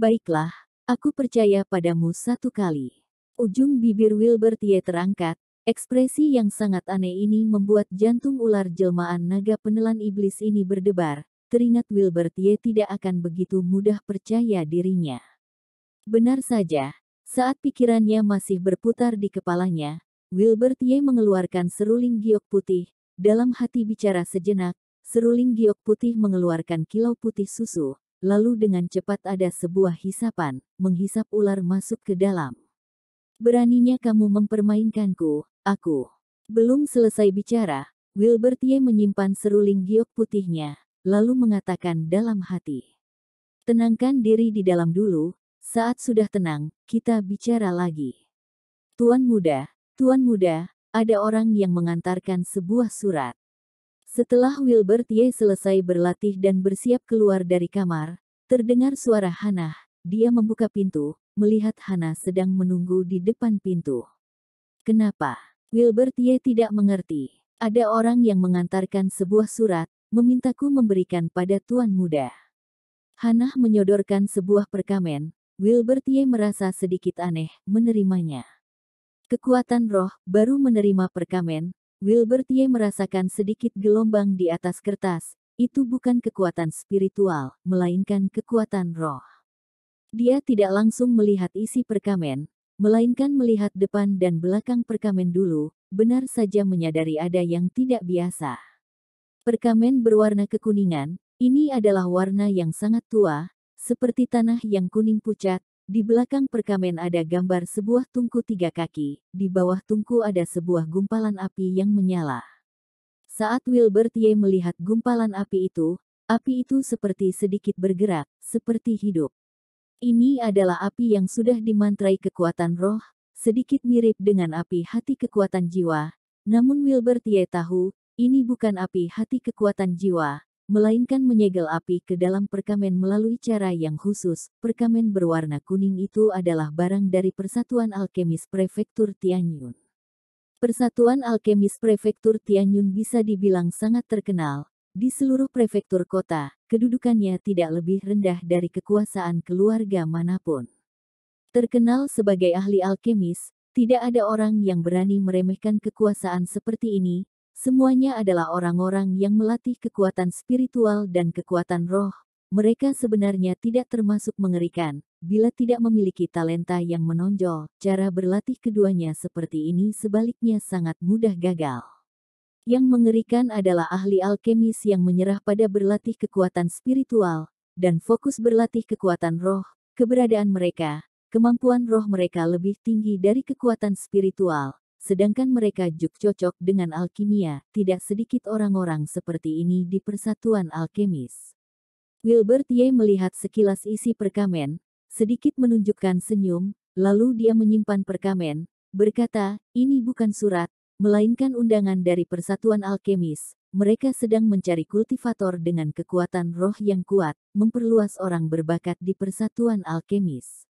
Baiklah, aku percaya padamu satu kali. Ujung bibir Wilbert Ye terangkat, ekspresi yang sangat aneh ini membuat jantung ular jelmaan naga penelan iblis ini berdebar. Teringat Wilbert Ye tidak akan begitu mudah percaya dirinya. Benar saja, saat pikirannya masih berputar di kepalanya, Wilbert Ye mengeluarkan seruling giok putih. Dalam hati bicara sejenak, seruling giok putih mengeluarkan kilau putih susu. Lalu dengan cepat ada sebuah hisapan, menghisap ular masuk ke dalam. Beraninya kamu mempermainkanku, aku. Belum selesai bicara, Wilbert Ye menyimpan seruling giok putihnya, lalu mengatakan dalam hati. Tenangkan diri di dalam dulu, saat sudah tenang, kita bicara lagi. Tuan muda, ada orang yang mengantarkan sebuah surat. Setelah Wilbert Ye selesai berlatih dan bersiap keluar dari kamar, terdengar suara Hannah. Dia membuka pintu, melihat Hannah sedang menunggu di depan pintu. Kenapa? Wilbert Ye tidak mengerti. Ada orang yang mengantarkan sebuah surat, memintaku memberikan pada tuan muda. Hannah menyodorkan sebuah perkamen. Wilbert Ye merasa sedikit aneh menerimanya. Kekuatan roh, baru menerima perkamen. Wilbert Ye merasakan sedikit gelombang di atas kertas. Itu bukan kekuatan spiritual, melainkan kekuatan roh. Dia tidak langsung melihat isi perkamen, melainkan melihat depan dan belakang perkamen dulu, benar saja menyadari ada yang tidak biasa. Perkamen berwarna kekuningan, ini adalah warna yang sangat tua, seperti tanah yang kuning pucat. Di belakang perkamen ada gambar sebuah tungku 3 kaki, di bawah tungku ada sebuah gumpalan api yang menyala. Saat Wilbert Ye melihat gumpalan api itu seperti sedikit bergerak, seperti hidup. Ini adalah api yang sudah dimantrai kekuatan roh, sedikit mirip dengan api hati kekuatan jiwa. Namun Wilbert Ye tahu, ini bukan api hati kekuatan jiwa, melainkan menyegel api ke dalam perkamen melalui cara yang khusus. Perkamen berwarna kuning itu adalah barang dari Persatuan Alkemis Prefektur Tianyun. Persatuan Alkemis Prefektur Tianyun bisa dibilang sangat terkenal. Di seluruh prefektur kota, kedudukannya tidak lebih rendah dari kekuasaan keluarga manapun. Terkenal sebagai ahli alkemis, tidak ada orang yang berani meremehkan kekuasaan seperti ini. Semuanya adalah orang-orang yang melatih kekuatan spiritual dan kekuatan roh. Mereka sebenarnya tidak termasuk mengerikan, bila tidak memiliki talenta yang menonjol. Cara berlatih keduanya seperti ini sebaliknya sangat mudah gagal. Yang mengerikan adalah ahli alkemis yang menyerah pada berlatih kekuatan spiritual, dan fokus berlatih kekuatan roh. Keberadaan mereka, kemampuan roh mereka lebih tinggi dari kekuatan spiritual. Sedangkan mereka cocok dengan alkimia. Tidak sedikit orang-orang seperti ini di Persatuan Alkemis. Wilbert Ye melihat sekilas isi perkamen, sedikit menunjukkan senyum, lalu dia menyimpan perkamen, berkata, ini bukan surat, melainkan undangan dari Persatuan Alkemis. Mereka sedang mencari kultivator dengan kekuatan roh yang kuat, memperluas orang berbakat di Persatuan Alkemis.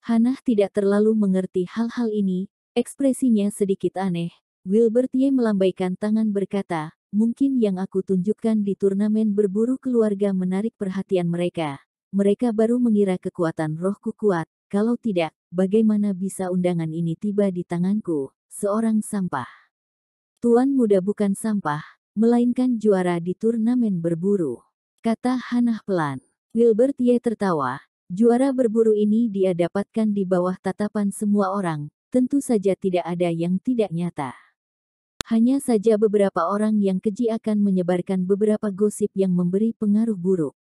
Hannah tidak terlalu mengerti hal-hal ini. Ekspresinya sedikit aneh. Wilbert Ye melambaikan tangan berkata, mungkin yang aku tunjukkan di turnamen berburu keluarga menarik perhatian mereka. Mereka baru mengira kekuatan rohku kuat. Kalau tidak, bagaimana bisa undangan ini tiba di tanganku, seorang sampah. Tuan muda bukan sampah, melainkan juara di turnamen berburu, kata Hannah pelan. Wilbert Ye tertawa. Juara berburu ini dia dapatkan di bawah tatapan semua orang. Tentu saja tidak ada yang tidak nyata. Hanya saja beberapa orang yang keji akan menyebarkan beberapa gosip yang memberi pengaruh buruk.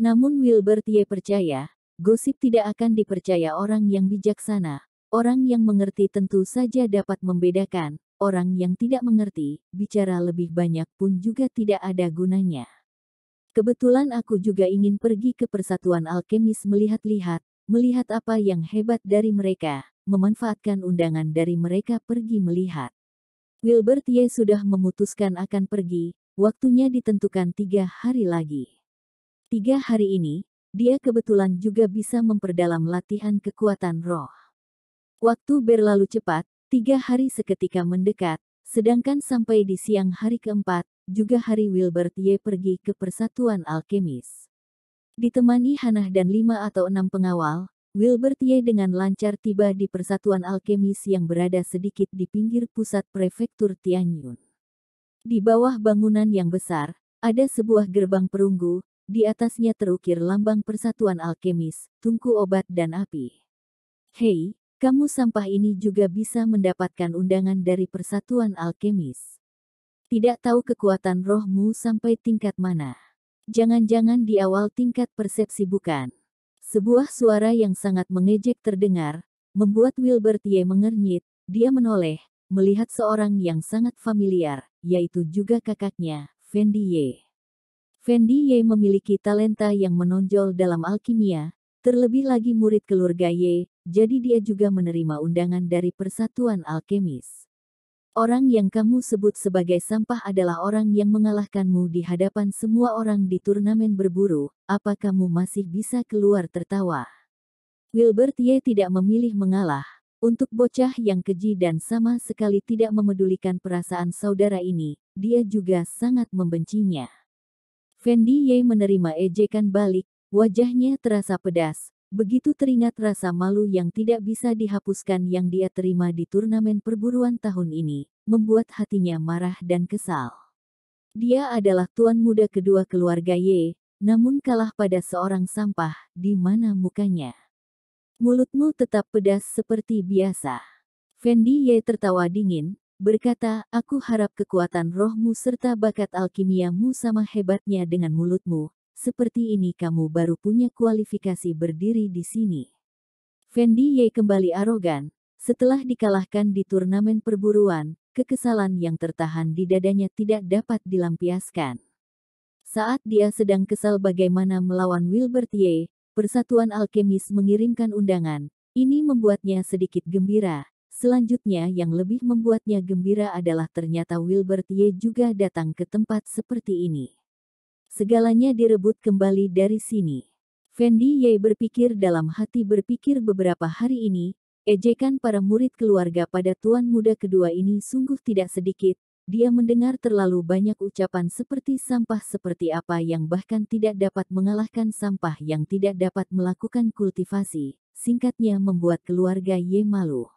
Namun Wilbert Ye percaya, gosip tidak akan dipercaya orang yang bijaksana. Orang yang mengerti tentu saja dapat membedakan. Orang yang tidak mengerti, bicara lebih banyak pun juga tidak ada gunanya. Kebetulan aku juga ingin pergi ke Persatuan Alkemis melihat apa yang hebat dari mereka. Memanfaatkan undangan dari mereka pergi melihat. Wilbert Ye sudah memutuskan akan pergi, waktunya ditentukan 3 hari lagi. 3 hari ini, dia kebetulan juga bisa memperdalam latihan kekuatan roh. Waktu berlalu cepat, 3 hari seketika mendekat, sedangkan sampai di siang hari keempat, juga hari Wilbert Ye pergi ke Persatuan Alkemis. Ditemani Hannah dan 5 atau 6 pengawal, Wilbert Ye dengan lancar tiba di Persatuan Alkemis yang berada sedikit di pinggir pusat prefektur Tianyun. Di bawah bangunan yang besar, ada sebuah gerbang perunggu, di atasnya terukir lambang Persatuan Alkemis, tungku obat dan api. Hei, kamu sampah ini juga bisa mendapatkan undangan dari Persatuan Alkemis. Tidak tahu kekuatan rohmu sampai tingkat mana. Jangan-jangan di awal tingkat persepsi bukan? Sebuah suara yang sangat mengejek terdengar, membuat Wilbert Ye mengernyit. Dia menoleh, melihat seorang yang sangat familiar, yaitu juga kakaknya, Fendi Ye. Fendi Ye memiliki talenta yang menonjol dalam alkimia, terlebih lagi murid keluarga Ye, jadi dia juga menerima undangan dari Persatuan Alkemis. Orang yang kamu sebut sebagai sampah adalah orang yang mengalahkanmu di hadapan semua orang di turnamen berburu. Apa kamu masih bisa keluar tertawa? Wilbert Ye tidak memilih mengalah. Untuk bocah yang keji dan sama sekali tidak memedulikan perasaan saudara ini, dia juga sangat membencinya. Fendi Ye menerima ejekan balik, wajahnya terasa pedas. Begitu teringat rasa malu yang tidak bisa dihapuskan yang dia terima di turnamen perburuan tahun ini, membuat hatinya marah dan kesal. Dia adalah tuan muda kedua keluarga Ye, namun kalah pada seorang sampah, di mana mukanya. Mulutmu tetap pedas seperti biasa. Fendi Ye tertawa dingin, berkata, aku harap kekuatan rohmu serta bakat alkimiamu sama hebatnya dengan mulutmu. Seperti ini kamu baru punya kualifikasi berdiri di sini. Fendi Ye kembali arogan. Setelah dikalahkan di turnamen perburuan, kekesalan yang tertahan di dadanya tidak dapat dilampiaskan. Saat dia sedang kesal bagaimana melawan Wilbert Ye, Persatuan Alkemis mengirimkan undangan. Ini membuatnya sedikit gembira. Selanjutnya yang lebih membuatnya gembira adalah ternyata Wilbert Ye juga datang ke tempat seperti ini. Segalanya direbut kembali dari sini. Fendi Ye berpikir dalam hati beberapa hari ini, ejekan para murid keluarga pada tuan muda kedua ini sungguh tidak sedikit. Dia mendengar terlalu banyak ucapan seperti sampah seperti apa yang bahkan tidak dapat mengalahkan sampah yang tidak dapat melakukan kultivasi. Singkatnya membuat keluarga Ye malu.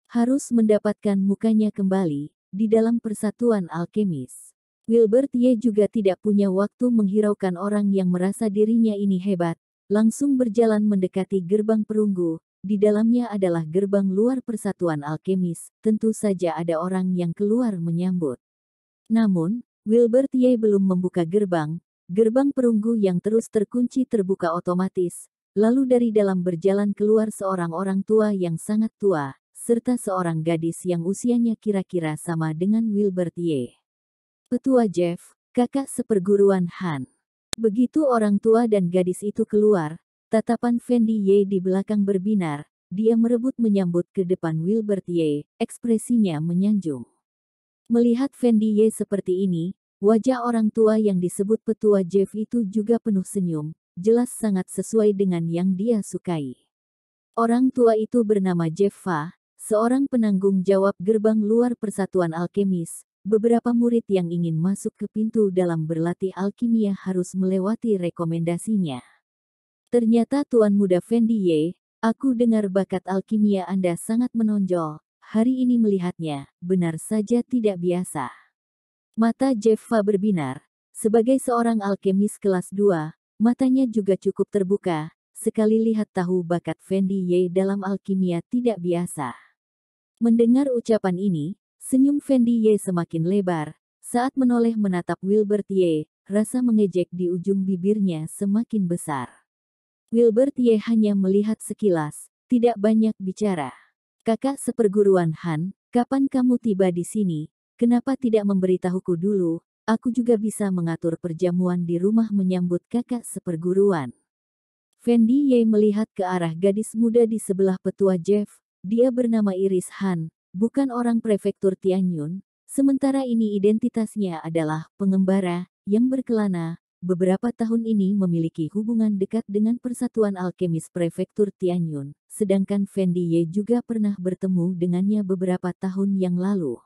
Harus mendapatkan mukanya kembali, di dalam Persatuan Alkemis. Wilbert Ye juga tidak punya waktu menghiraukan orang yang merasa dirinya ini hebat, langsung berjalan mendekati gerbang perunggu. Di dalamnya adalah gerbang luar Persatuan Alkemis, tentu saja ada orang yang keluar menyambut. Namun, Wilbert Ye belum membuka gerbang perunggu yang terus terkunci terbuka otomatis, lalu dari dalam berjalan keluar seorang orang tua yang sangat tua, serta seorang gadis yang usianya kira-kira sama dengan Wilbert Ye. Petua Jeff, kakak seperguruan Han. Begitu orang tua dan gadis itu keluar, tatapan Fendi Ye di belakang berbinar, dia merebut menyambut ke depan Wilbert Ye, ekspresinya menyanjung. Melihat Fendi Ye seperti ini, wajah orang tua yang disebut petua Jeff itu juga penuh senyum, jelas sangat sesuai dengan yang dia sukai. Orang tua itu bernama Jeff Fa, seorang penanggung jawab gerbang luar Persatuan Alkemis. Beberapa murid yang ingin masuk ke pintu dalam berlatih alkimia harus melewati rekomendasinya. Ternyata Tuan Muda Fendi Ye, aku dengar bakat alkimia Anda sangat menonjol. Hari ini melihatnya, benar saja tidak biasa. Mata Jeff Fa berbinar. Sebagai seorang alkemis kelas 2, matanya juga cukup terbuka. Sekali lihat tahu bakat Fendi Ye dalam alkimia tidak biasa. Mendengar ucapan ini, senyum Fendi Ye semakin lebar. Saat menoleh menatap Wilbert Ye, rasa mengejek di ujung bibirnya semakin besar. Wilbert Ye hanya melihat sekilas, tidak banyak bicara. Kakak seperguruan Han, kapan kamu tiba di sini? Kenapa tidak memberitahuku dulu? Aku juga bisa mengatur perjamuan di rumah menyambut kakak seperguruan. Fendi Ye melihat ke arah gadis muda di sebelah petua Jeff. Dia bernama Iris Han, bukan orang prefektur Tianyun. Sementara ini identitasnya adalah pengembara yang berkelana. Beberapa tahun ini memiliki hubungan dekat dengan Persatuan Alkemis Prefektur Tianyun, sedangkan Fendi Ye juga pernah bertemu dengannya beberapa tahun yang lalu.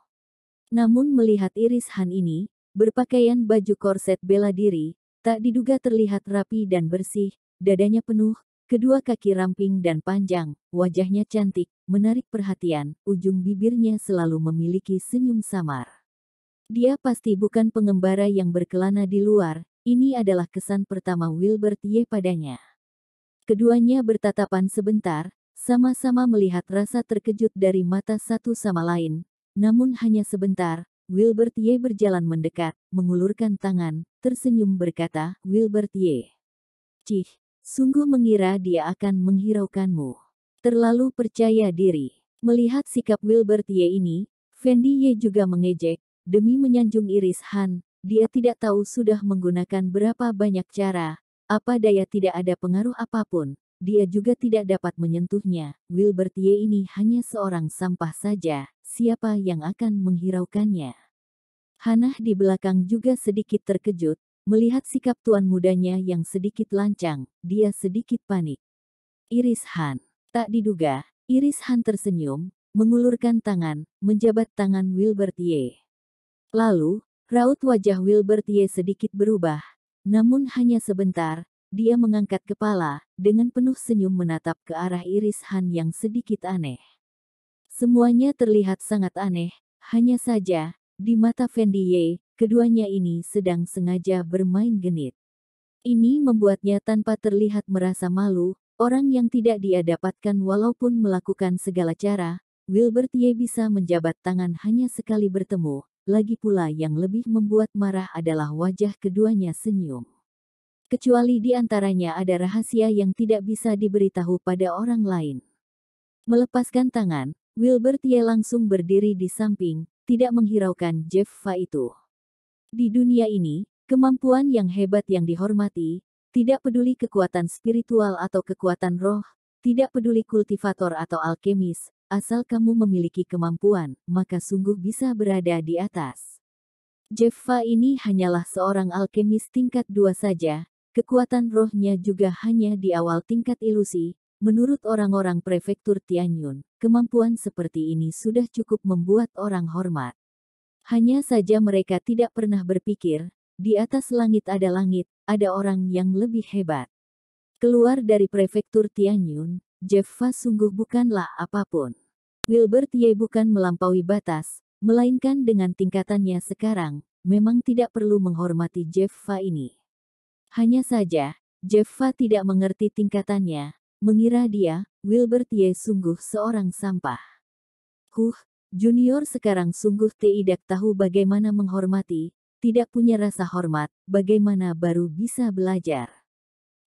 Namun melihat Iris Han ini, berpakaian baju korset bela diri, Tak diduga terlihat rapi dan bersih, dadanya penuh, kedua kaki ramping dan panjang, wajahnya cantik, menarik perhatian, ujung bibirnya selalu memiliki senyum samar. Dia pasti bukan pengembara yang berkelana di luar, ini adalah kesan pertama Wilbert Ye padanya. Keduanya bertatapan sebentar, sama-sama melihat rasa terkejut dari mata satu sama lain. Namun hanya sebentar, Wilbert Ye berjalan mendekat, mengulurkan tangan, tersenyum berkata, "Wilbert Ye. Cih, sungguh mengira dia akan menghiraukanmu. Terlalu percaya diri." Melihat sikap Wilbert Ye ini, Fendi Ye juga mengejek, demi menyanjung Iris Han, dia tidak tahu sudah menggunakan berapa banyak cara. Apa daya tidak ada pengaruh apapun, dia juga tidak dapat menyentuhnya. Wilbert Ye ini hanya seorang sampah saja, siapa yang akan menghiraukannya? Hannah di belakang juga sedikit terkejut, melihat sikap tuan mudanya yang sedikit lancang, dia sedikit panik. Iris Han. Tak diduga, Iris Han tersenyum, mengulurkan tangan, menjabat tangan Wilbert Ye. Lalu, raut wajah Wilbert Ye sedikit berubah. Namun hanya sebentar, dia mengangkat kepala, dengan penuh senyum menatap ke arah Iris Han yang sedikit aneh. Semuanya terlihat sangat aneh, hanya saja, di mata Fendi Ye, keduanya ini sedang sengaja bermain genit. Ini membuatnya tanpa terlihat merasa malu, orang yang tidak dia dapatkan walaupun melakukan segala cara. Wilbert Ye bisa menjabat tangan hanya sekali bertemu, lagi pula yang lebih membuat marah adalah wajah keduanya senyum. Kecuali di antaranya ada rahasia yang tidak bisa diberitahu pada orang lain. Melepaskan tangan, Wilbert Ye langsung berdiri di samping, tidak menghiraukan Jeff Fa itu. Di dunia ini, kemampuan yang hebat yang dihormati, tidak peduli kekuatan spiritual atau kekuatan roh, tidak peduli kultivator atau alkemis, asal kamu memiliki kemampuan, maka sungguh bisa berada di atas. Jeff Fa ini hanyalah seorang alkemis tingkat 2 saja, kekuatan rohnya juga hanya di awal tingkat ilusi. Menurut orang-orang prefektur Tianyun, kemampuan seperti ini sudah cukup membuat orang hormat. Hanya saja mereka tidak pernah berpikir, di atas langit ada orang yang lebih hebat. Keluar dari prefektur Tianyun, Jeff Fa sungguh bukanlah apapun. Wilbert Ye bukan melampaui batas, melainkan dengan tingkatannya sekarang, memang tidak perlu menghormati Jeff Fa ini. Hanya saja, Jeff Fa tidak mengerti tingkatannya, mengira dia, Wilbert Ye sungguh seorang sampah. Junior sekarang sungguh tidak tahu bagaimana menghormati, tidak punya rasa hormat, bagaimana baru bisa belajar.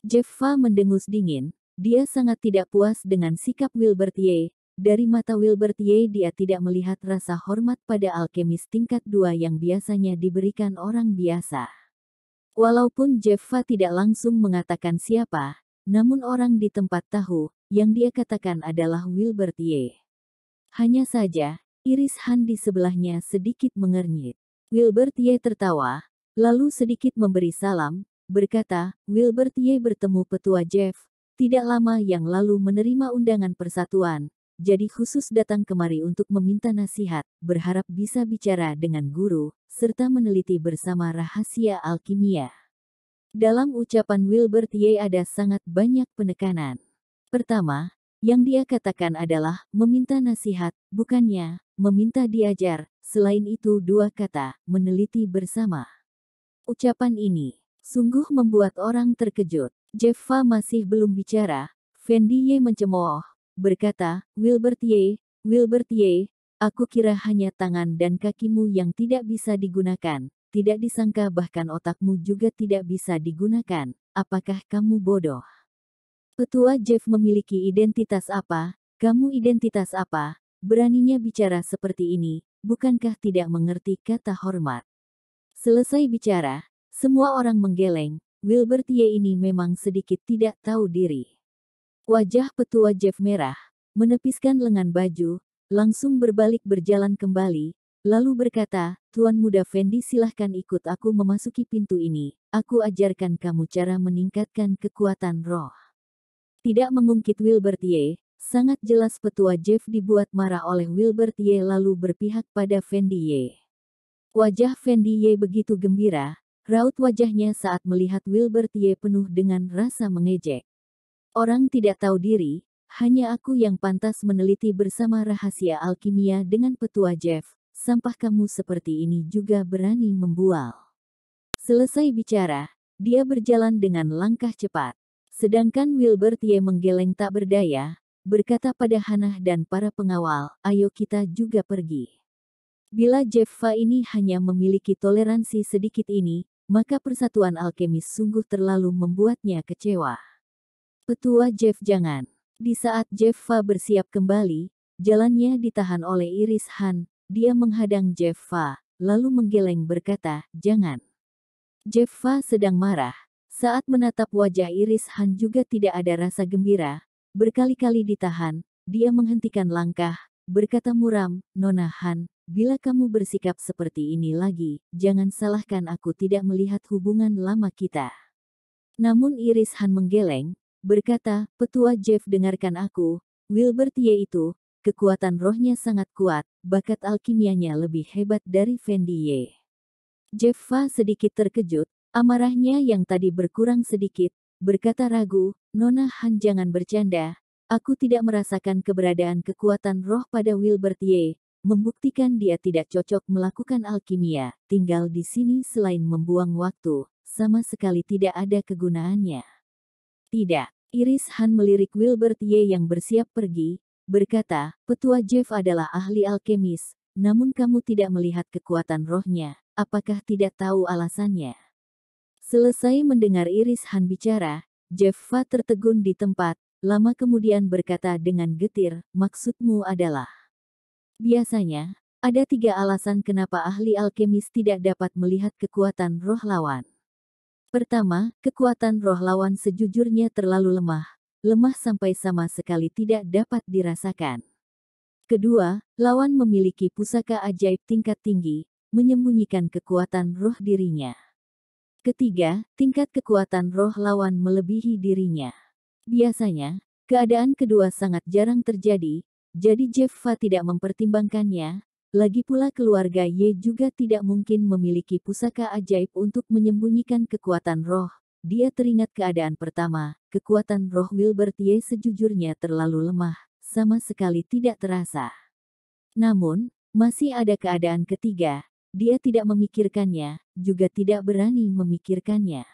Jeff Fa mendengus dingin, dia sangat tidak puas dengan sikap Wilbert Ye. Dari mata Wilbert Ye dia tidak melihat rasa hormat pada alkemis tingkat 2 yang biasanya diberikan orang biasa. Walaupun Jeff Fa tidak langsung mengatakan siapa, namun orang di tempat tahu, yang dia katakan adalah Wilbert Ye. Hanya saja, Iris Han di sebelahnya sedikit mengernyit. Wilbert Ye tertawa, lalu sedikit memberi salam, berkata, "Wilbert Ye bertemu petua Jeff, tidak lama yang lalu menerima undangan persatuan, jadi khusus datang kemari untuk meminta nasihat, berharap bisa bicara dengan guru, serta meneliti bersama rahasia alkimia." Dalam ucapan Wilbert Ye ada sangat banyak penekanan. Pertama, yang dia katakan adalah meminta nasihat, bukannya meminta diajar. Selain itu dua kata, meneliti bersama. Ucapan ini sungguh membuat orang terkejut. Jeff Fa masih belum bicara. Fendi Ye mencemooh, berkata, Wilbert Ye, aku kira hanya tangan dan kakimu yang tidak bisa digunakan. Tidak disangka bahkan otakmu juga tidak bisa digunakan. Apakah kamu bodoh? Petua Jeff memiliki identitas apa? Kamu identitas apa? Beraninya bicara seperti ini, bukankah tidak mengerti kata hormat? Selesai bicara, semua orang menggeleng. Wilbert Ye ini memang sedikit tidak tahu diri. Wajah petua Jeff merah, menepiskan lengan baju, langsung berbalik berjalan kembali, lalu berkata, Tuan Muda Fendi silahkan ikut aku memasuki pintu ini, aku ajarkan kamu cara meningkatkan kekuatan roh. Tidak mengungkit Wilbert Ye, sangat jelas petua Jeff dibuat marah oleh Wilbert Ye lalu berpihak pada Fendi Ye. Wajah Fendi Ye begitu gembira, Raut wajahnya saat melihat Wilbert Ye penuh dengan rasa mengejek. Orang tidak tahu diri, hanya aku yang pantas meneliti bersama rahasia alkimia dengan petua Jeff. Sampah kamu seperti ini juga berani membual. Selesai bicara, dia berjalan dengan langkah cepat. Sedangkan Wilbert Ye menggeleng tak berdaya, berkata pada Hannah dan para pengawal, ayo kita juga pergi. Bila Jeffa ini hanya memiliki toleransi sedikit ini, maka persatuan alkemis sungguh terlalu membuatnya kecewa. Petua Jeff jangan. Di saat Jeffa bersiap kembali, jalannya ditahan oleh Iris Han, dia menghadang Jeffa, lalu menggeleng berkata, jangan. Jeffa sedang marah. Saat menatap wajah Iris Han juga tidak ada rasa gembira. Berkali-kali ditahan, dia menghentikan langkah, berkata muram, Nona Han, bila kamu bersikap seperti ini lagi, jangan salahkan aku tidak melihat hubungan lama kita. Namun Iris Han menggeleng, berkata, Petua Jeff dengarkan aku, Wilbert Ye itu, kekuatan rohnya sangat kuat, bakat alkimianya lebih hebat dari Fendi Ye. Jeffa sedikit terkejut, amarahnya yang tadi berkurang sedikit, berkata ragu, Nona Han jangan bercanda, aku tidak merasakan keberadaan kekuatan roh pada Wilbert Ye, membuktikan dia tidak cocok melakukan alkimia, tinggal di sini selain membuang waktu, sama sekali tidak ada kegunaannya. Tidak, Iris Han melirik Wilbert Ye yang bersiap pergi, berkata, Petua Jeff adalah ahli alkemis, namun kamu tidak melihat kekuatan rohnya. Apakah tidak tahu alasannya? Selesai mendengar Iris Han bicara, Jeffa tertegun di tempat, lama kemudian berkata dengan getir, maksudmu adalah? Biasanya, ada 3 alasan kenapa ahli alkemis tidak dapat melihat kekuatan roh lawan. Pertama, kekuatan roh lawan sejujurnya terlalu lemah, lemah sampai sama sekali tidak dapat dirasakan. Kedua, lawan memiliki pusaka ajaib tingkat tinggi, menyembunyikan kekuatan roh dirinya. Ketiga, tingkat kekuatan roh lawan melebihi dirinya. Biasanya, keadaan kedua sangat jarang terjadi, jadi Jeffa tidak mempertimbangkannya. Lagi pula keluarga Ye juga tidak mungkin memiliki pusaka ajaib untuk menyembunyikan kekuatan roh. Dia teringat keadaan pertama, kekuatan roh Wilbert Ye sejujurnya terlalu lemah, sama sekali tidak terasa. Namun, masih ada keadaan ketiga. Dia tidak memikirkannya, juga tidak berani memikirkannya.